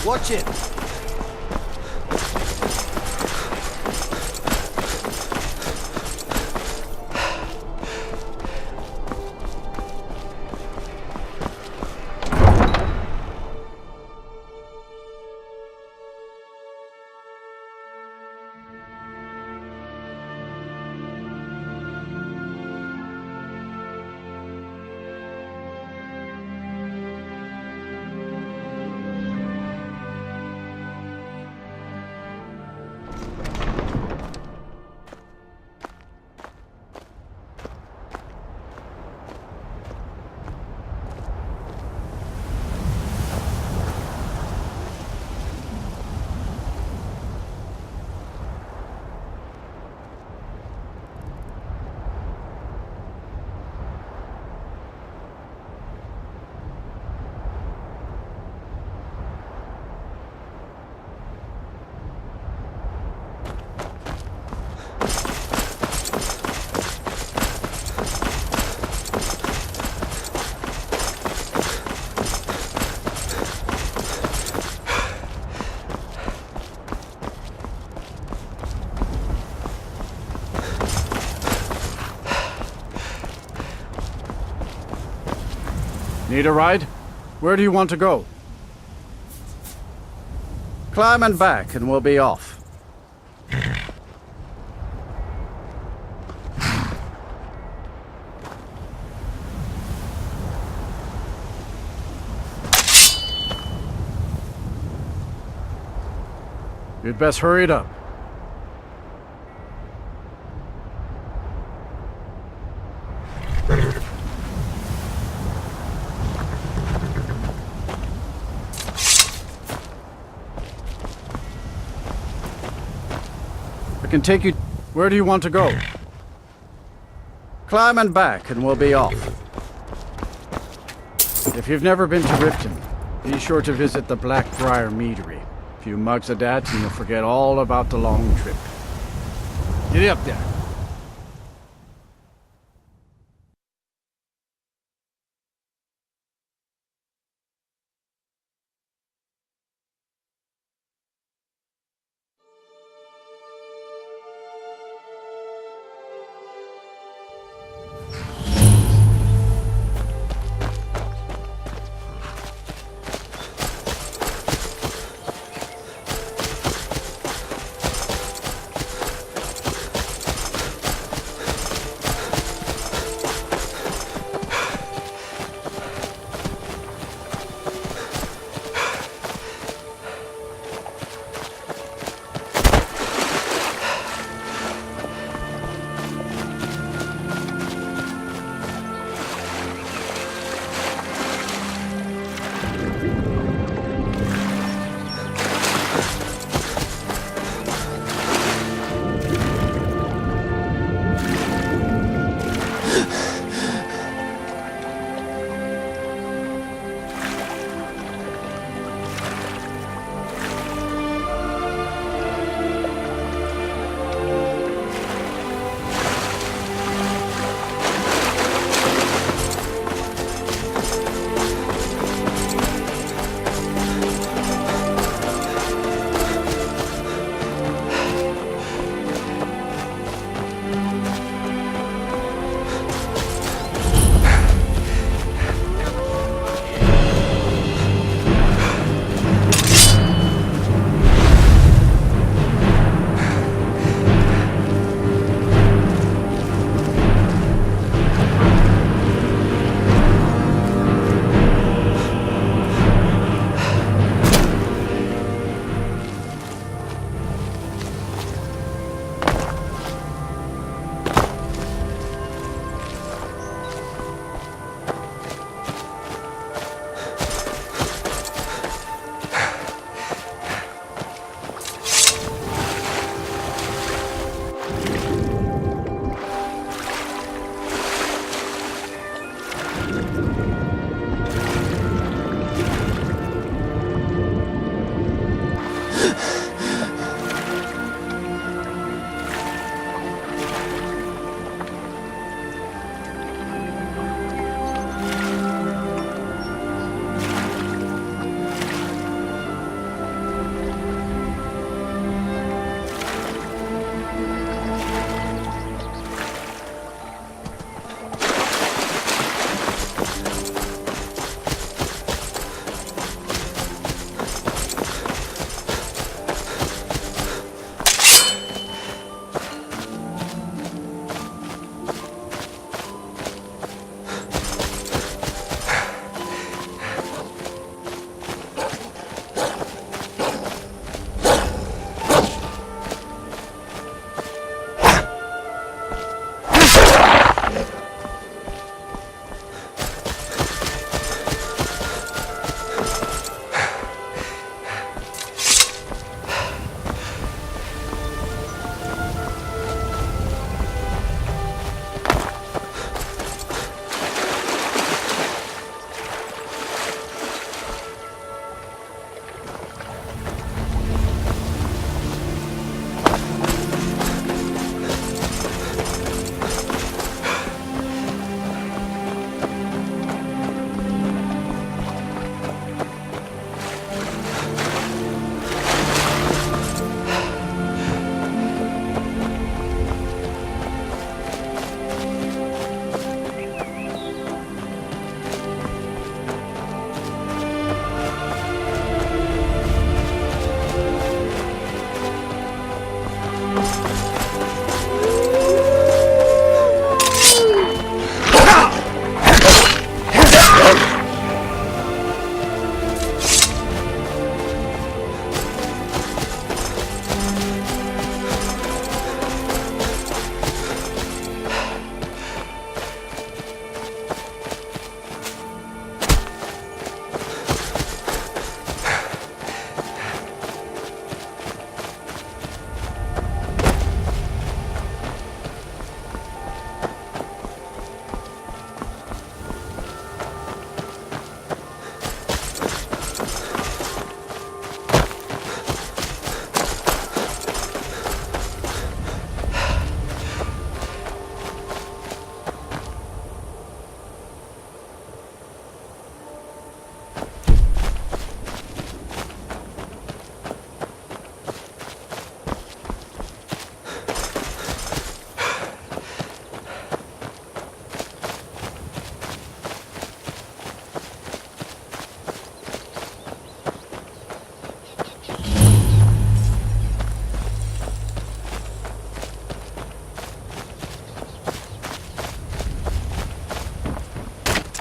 Watch it! Need a ride? Where do you want to go? Climb and back and we'll be off. You'd best hurry it up. I can take you... Where do you want to go? Climb and back and we'll be off. If you've never been to Riften, be sure to visit the Blackbriar Meadery. A few mugs of that and you'll forget all about the long trip. Get up there.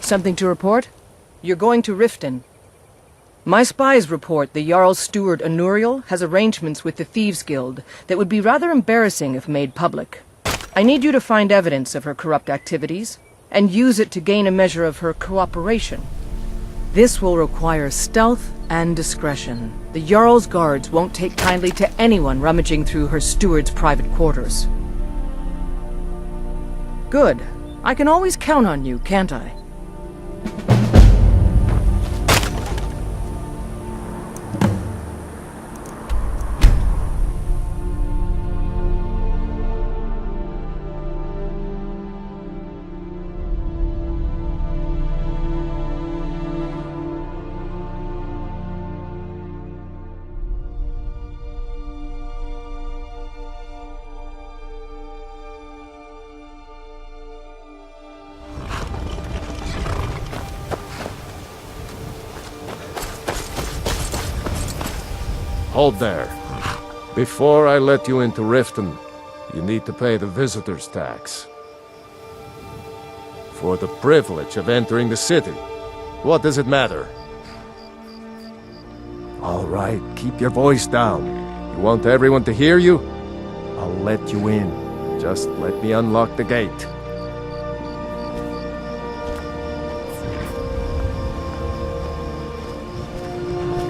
Something to report? You're going to Riften. My spies report the Jarl's steward Anuriel has arrangements with the Thieves' Guild that would be rather embarrassing if made public. I need you to find evidence of her corrupt activities, and use it to gain a measure of her cooperation. This will require stealth and discretion. The Jarl's guards won't take kindly to anyone rummaging through her steward's private quarters. Good. I can always count on you, can't I? Hold there. Before I let you into Riften, you need to pay the visitor's tax. For the privilege of entering the city. What does it matter? All right, keep your voice down. You want everyone to hear you? I'll let you in. Just let me unlock the gate.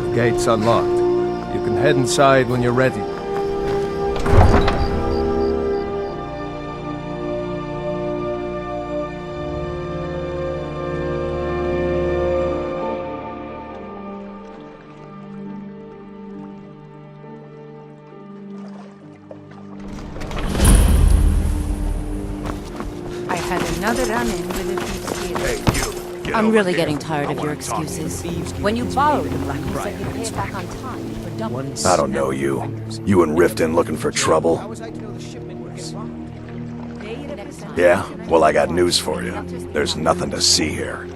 The gate's unlocked. You can head inside when you're ready. I had another run-in with a thief. Hey, you. I'm really getting tired of your excuses. When you borrowed the black, you said you'd pay it back on time for double. I don't know you. You and Riften looking for trouble? Yeah? Well, I got news for you. There's nothing to see here.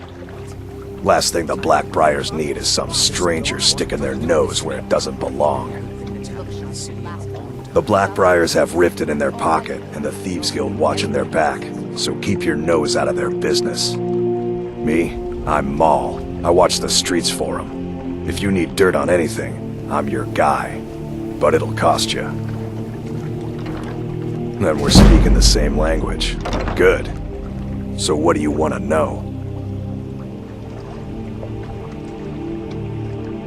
Last thing the Blackbriars need is some stranger sticking their nose where it doesn't belong. The Blackbriars have Riften in their pocket and the Thieves Guild watching their back, so keep your nose out of their business. Me? I'm Maul. I watch the streets for them. If you need dirt on anything, I'm your guy. But it'll cost you. Then we're speaking the same language. Good. So what do you want to know?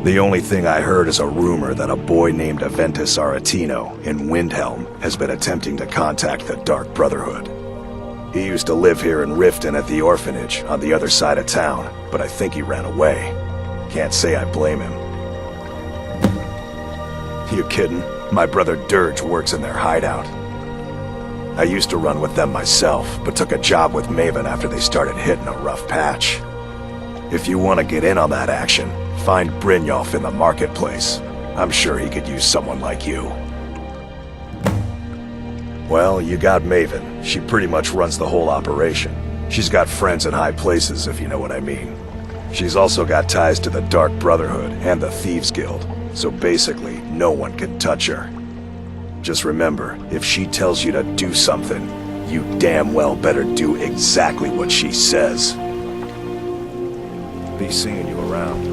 The only thing I heard is a rumor that a boy named Aventus Aretino in Windhelm has been attempting to contact the Dark Brotherhood. He used to live here in Riften at the orphanage on the other side of town, but I think he ran away. Can't say I blame him. You kidding? My brother Dirge works in their hideout. I used to run with them myself, but took a job with Maven after they started hitting a rough patch. If you want to get in on that action, find Brynjolf in the marketplace. I'm sure he could use someone like you. Well, you got Maven. She pretty much runs the whole operation. She's got friends in high places, if you know what I mean. She's also got ties to the Dark Brotherhood and the Thieves Guild, so basically, no one can touch her. Just remember, if she tells you to do something, you damn well better do exactly what she says. Be seeing you around.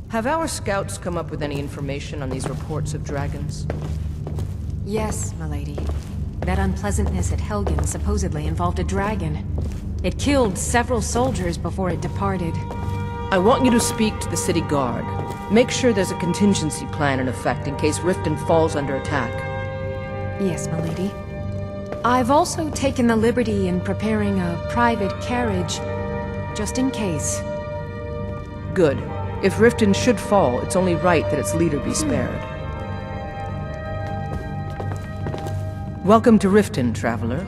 Have our scouts come up with any information on these reports of dragons? Yes, milady. That unpleasantness at Helgen supposedly involved a dragon. It killed several soldiers before it departed. I want you to speak to the city guard. Make sure there's a contingency plan in effect in case Riften falls under attack. Yes, milady. I've also taken the liberty in preparing a private carriage, just in case. Good. If Riften should fall, it's only right that its leader be spared. Welcome to Riften, traveler.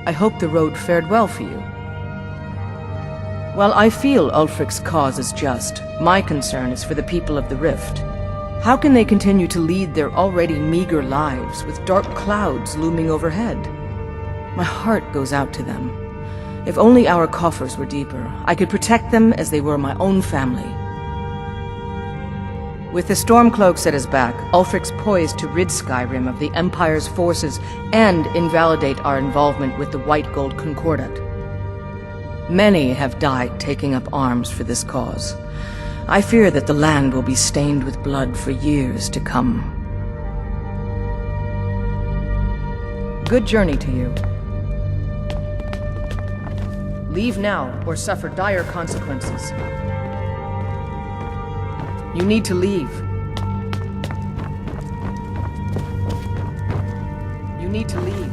I hope the road fared well for you. While I feel Ulfric's cause is just, my concern is for the people of the Rift. How can they continue to lead their already meager lives with dark clouds looming overhead? My heart goes out to them. If only our coffers were deeper, I could protect them as they were my own family. With the Stormcloaks at his back, Ulfric's poised to rid Skyrim of the Empire's forces and invalidate our involvement with the White Gold Concordat. Many have died taking up arms for this cause. I fear that the land will be stained with blood for years to come. Good journey to you. Leave now, or suffer dire consequences. You need to leave. You need to leave.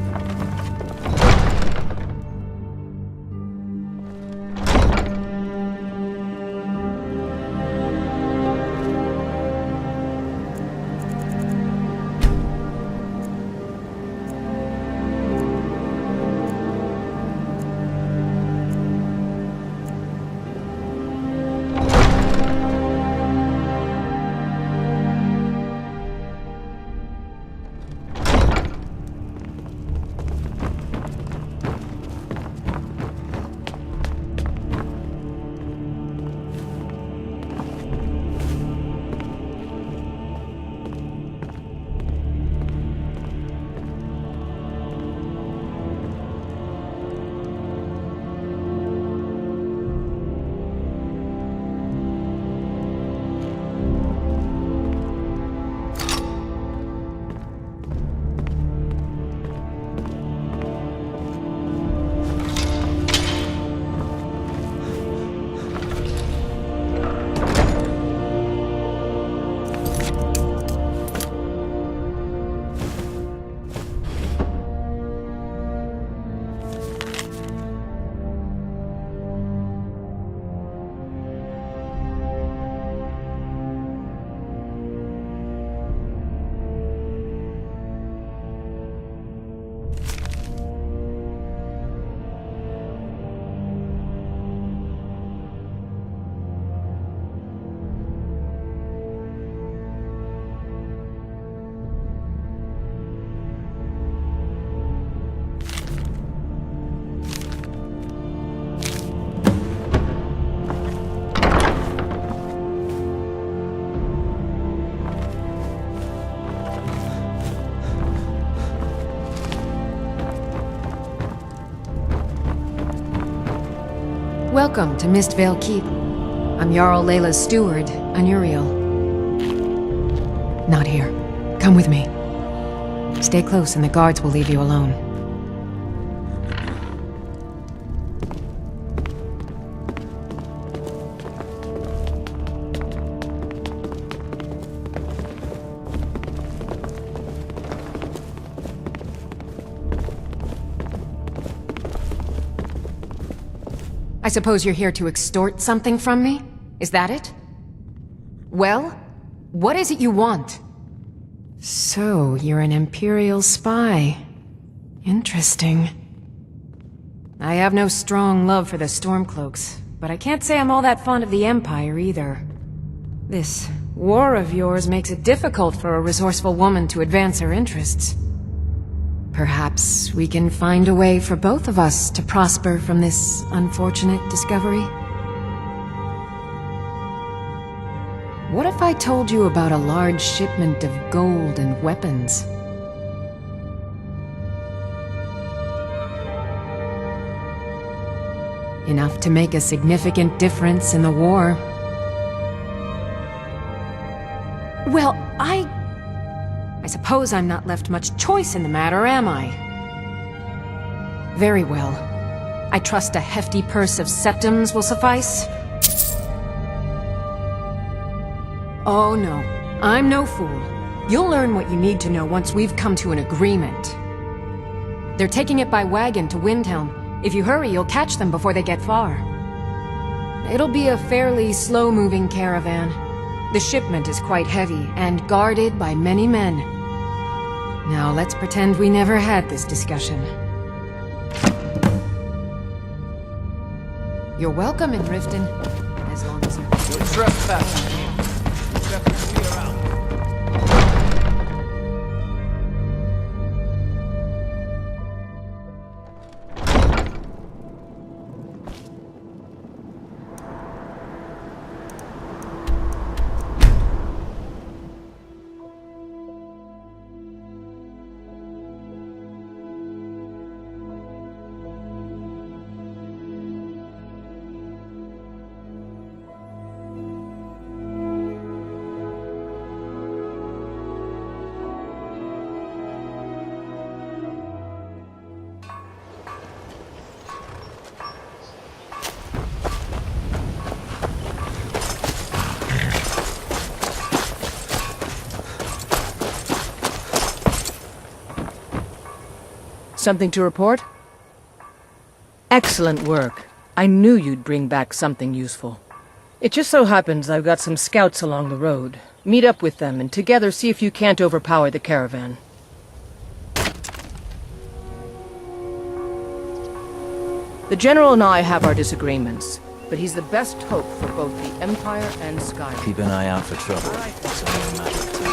Welcome to Mistvale Keep. I'm Jarl Layla's steward, Anuriel. Not here. Come with me. Stay close and the guards will leave you alone. I suppose you're here to extort something from me? Is that it? Well, what is it you want? So, you're an Imperial spy. Interesting. I have no strong love for the Stormcloaks, but I can't say I'm all that fond of the Empire either. This war of yours makes it difficult for a resourceful woman to advance her interests. Perhaps we can find a way for both of us to prosper from this unfortunate discovery? What if I told you about a large shipment of gold and weapons? Enough to make a significant difference in the war. Well, I suppose I'm not left much choice in the matter, am I? Very well. I trust a hefty purse of septims will suffice? Oh no, I'm no fool. You'll learn what you need to know once we've come to an agreement. They're taking it by wagon to Windhelm. If you hurry, you'll catch them before they get far. It'll be a fairly slow-moving caravan. The shipment is quite heavy, and guarded by many men. Now let's pretend we never had this discussion. You're welcome in Riften, as long as you... No trespassing here. Definitely around. Something to report? Excellent work. I knew you'd bring back something useful. It just so happens I've got some scouts along the road. Meet up with them and together see if you can't overpower the caravan. The General and I have our disagreements, but he's the best hope for both the Empire and Skyrim. Keep an eye out for trouble. It's only a matter of time.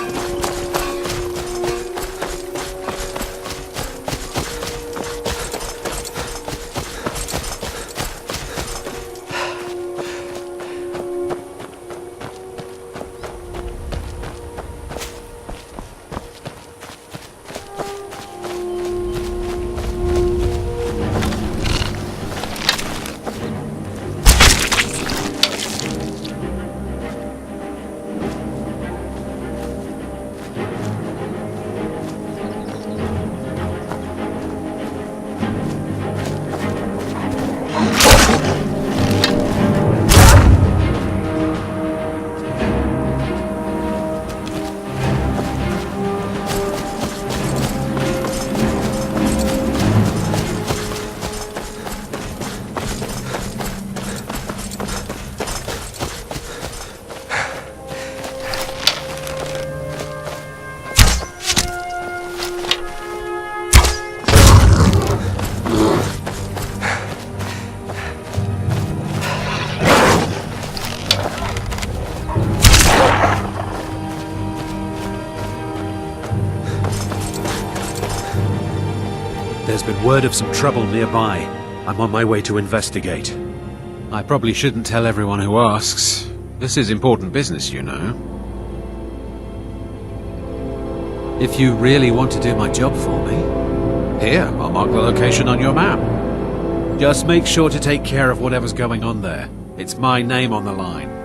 There's been word of some trouble nearby. I'm on my way to investigate. I probably shouldn't tell everyone who asks. This is important business, you know. If you really want to do my job for me, here, I'll mark the location on your map. Just make sure to take care of whatever's going on there. It's my name on the line.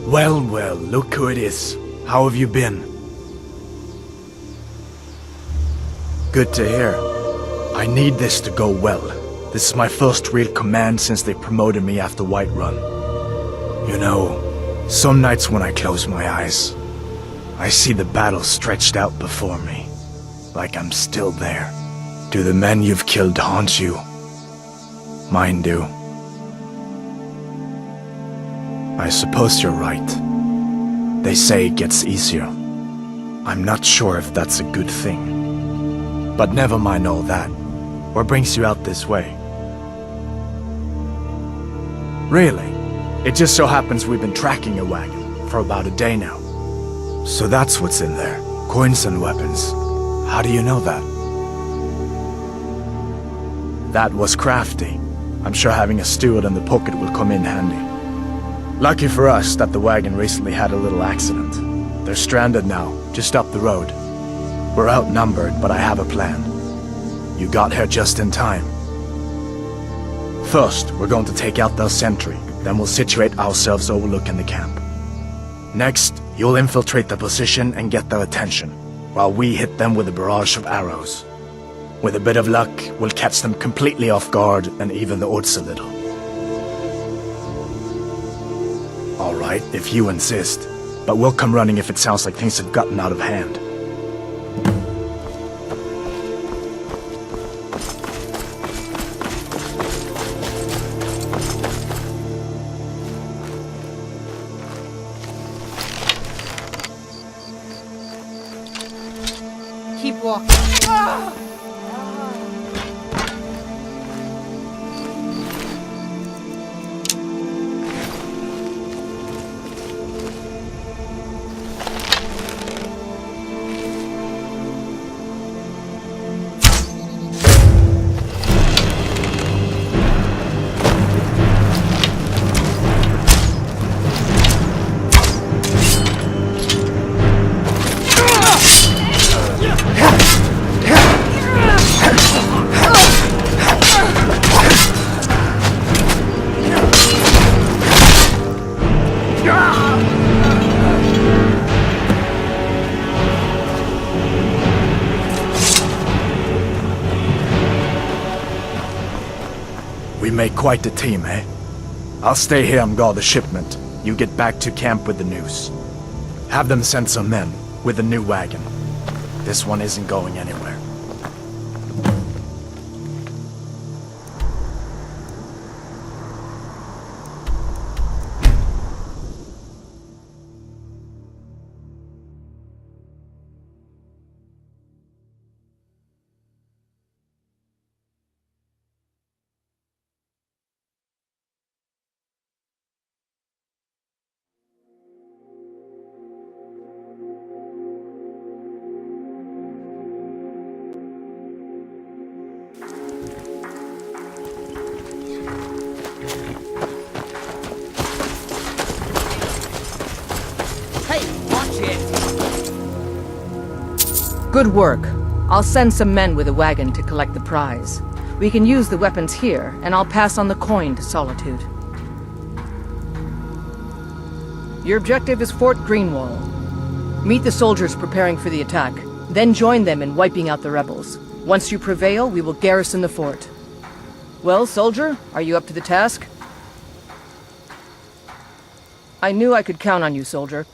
Well, well, look who it is. How have you been? Good to hear. I need this to go well. This is my first real command since they promoted me after Whiterun. You know, some nights when I close my eyes, I see the battle stretched out before me, like I'm still there. Do the men you've killed haunt you? Mine do. I suppose you're right. They say it gets easier. I'm not sure if that's a good thing. But never mind all that. What brings you out this way? Really? It just so happens we've been tracking a wagon for about a day now. So that's what's in there. Coins and weapons. How do you know that? That was crafty. I'm sure having a steward in the pocket will come in handy. Lucky for us that the wagon recently had a little accident. They're stranded now, just up the road. We're outnumbered, but I have a plan. You got here just in time. First, we're going to take out their sentry, then we'll situate ourselves overlooking the camp. Next, you'll infiltrate the position and get their attention, while we hit them with a barrage of arrows. With a bit of luck, we'll catch them completely off guard and even the odds a little. Alright, if you insist, but we'll come running if it sounds like things have gotten out of hand. Keep walking. We make quite a team, eh? I'll stay here and guard the shipment. You get back to camp with the news. Have them send some men with a new wagon. This one isn't going anywhere. Good work. I'll send some men with a wagon to collect the prize. We can use the weapons here, and I'll pass on the coin to Solitude. Your objective is Fort Greenwall. Meet the soldiers preparing for the attack, then join them in wiping out the rebels. Once you prevail, we will garrison the fort. Well, soldier, are you up to the task? I knew I could count on you, soldier.